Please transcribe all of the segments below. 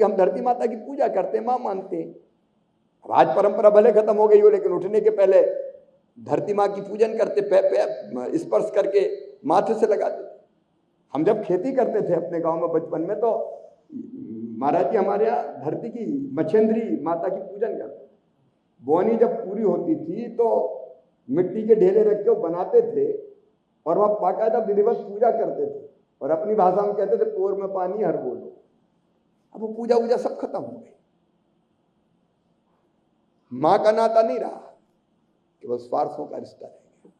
हम धरती माता की पूजा करते हैं, माँ मानते हैं। अब आज परंपरा भले खत्म हो गई हो, लेकिन उठने के पहले धरती माँ की पूजन करते, स्पर्श करके माथे से लगाते। हम जब खेती करते थे अपने गांव में बचपन में, तो महाराज जी हमारे यहाँ धरती की मछेंद्री माता की पूजन करते। बोनी जब पूरी होती थी तो मिट्टी के ढेले रख के बनाते थे और वह बाकायदा विधिवत पूजा करते थे, और अपनी भाषा में कहते थे पोर में पानी हर बोलो। अब वो पूजा वूजा सब खत्म हो गई। माँ का नाता नहीं रहा, केवल स्वार्थों का रिश्ता रह गया।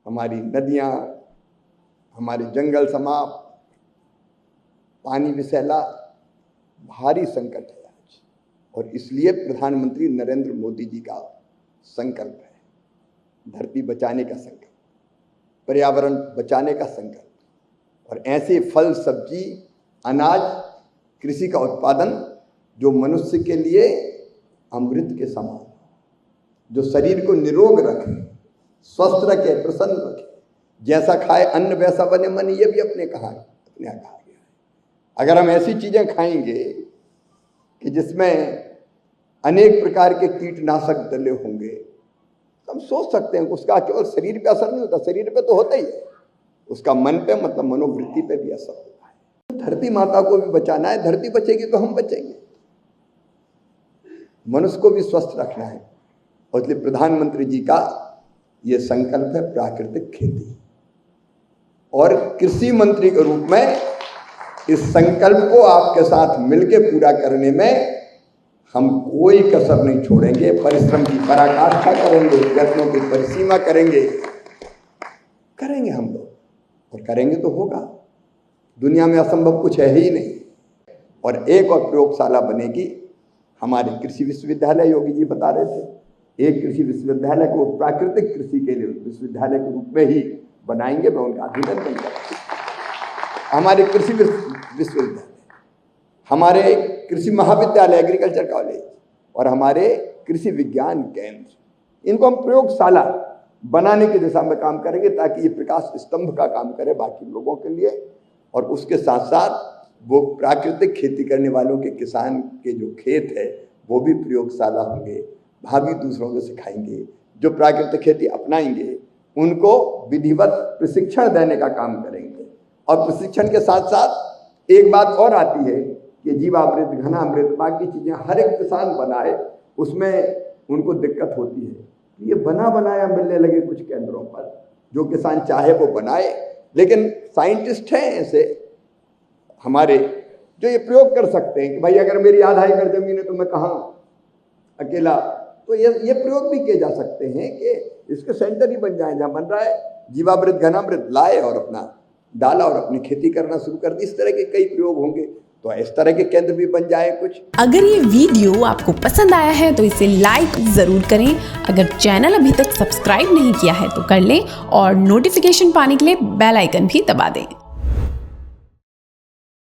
हमारी नदियां, हमारे जंगल समाप्त, पानी विषैला, भारी संकट है आज। और इसलिए प्रधानमंत्री नरेंद्र मोदी जी का संकल्प है, धरती बचाने का संकल्प, पर्यावरण बचाने का संकल्प, और ऐसे फल, सब्जी, अनाज, कृषि का उत्पादन जो मनुष्य के लिए अमृत के समान, जो शरीर को निरोग रखे, स्वस्थ रखे, प्रसन्न रखे। जैसा खाए अन्न वैसा बने मन, ये भी अपने यहाँ कहा गया है। अगर हम ऐसी चीजें खाएंगे कि जिसमें अनेक प्रकार के कीटनाशक डले होंगे, तो हम सोच सकते हैं उसका केवल शरीर पे असर नहीं होता, शरीर पे तो होता ही है, उसका मन पे, मतलब मनोवृत्ति पे भी असर होता है। धरती माता को भी बचाना है, धरती बचेगी तो हम बचेंगे। मनुष्य को भी स्वस्थ रखना है, और इसलिए प्रधानमंत्री जी का ये संकल्प है प्राकृतिक खेती। और कृषि मंत्री के रूप में इस संकल्प को आपके साथ मिलकर पूरा करने में हम कोई कसर नहीं छोड़ेंगे। परिश्रम की पराकाष्ठा करेंगे, यत्नों की परिसीमा करेंगे हम लोग, और करेंगे तो होगा। दुनिया में असंभव कुछ है ही नहीं। और एक और प्रयोगशाला बनेगी हमारे कृषि विश्वविद्यालय, योगी जी बता रहे थे, एक कृषि विश्वविद्यालय को प्राकृतिक कृषि के लिए विश्वविद्यालय के रूप में ही बनाएंगे। मैं उनका अभिनंदन करता हूं। हमारे कृषि विश्वविद्यालय, हमारे कृषि महाविद्यालय, एग्रीकल्चर कॉलेज, और हमारे कृषि विज्ञान केंद्र, इनको हम प्रयोगशाला बनाने की दिशा में काम करेंगे, ताकि ये प्रकाश स्तंभ का काम करे बाकी लोगों के लिए। और उसके साथ साथ वो प्राकृतिक खेती करने वालों के, किसान के जो खेत है, वो भी प्रयोगशाला होंगे। भाभी दूसरों को सिखाएंगे, जो प्राकृतिक खेती अपनाएंगे उनको विधिवत प्रशिक्षण देने का काम करेंगे। और प्रशिक्षण के साथ साथ एक बात और आती है कि जीवामृत, घनामृत, बाकी चीजें हर एक किसान बनाए, उसमें उनको दिक्कत होती है। ये बना बनाया मिलने लगे कुछ केंद्रों पर, जो किसान चाहे वो बनाए, लेकिन साइंटिस्ट हैं ऐसे हमारे जो ये प्रयोग कर सकते हैं कि भाई अगर मेरी आधा एकड़ जमीन है तो मैं कहाँ अकेला, तो ये प्रयोग भी किए जा सकते हैं कि इसके सेंटर ही बन जाए। जहाँ बन रहा है जीवामृत, घनामृत लाए और अपना डाला और अपनी खेती करना शुरू कर दी। इस तरह के कई प्रयोग होंगे, तो इस तरह के केंद्र भी बन जाए कुछ। अगर ये वीडियो आपको पसंद आया है तो इसे लाइक जरूर करें। अगर चैनल अभी तक सब्सक्राइब नहीं किया है तो कर लें, और नोटिफिकेशन पाने के लिए बेल आइकन भी दबा दें।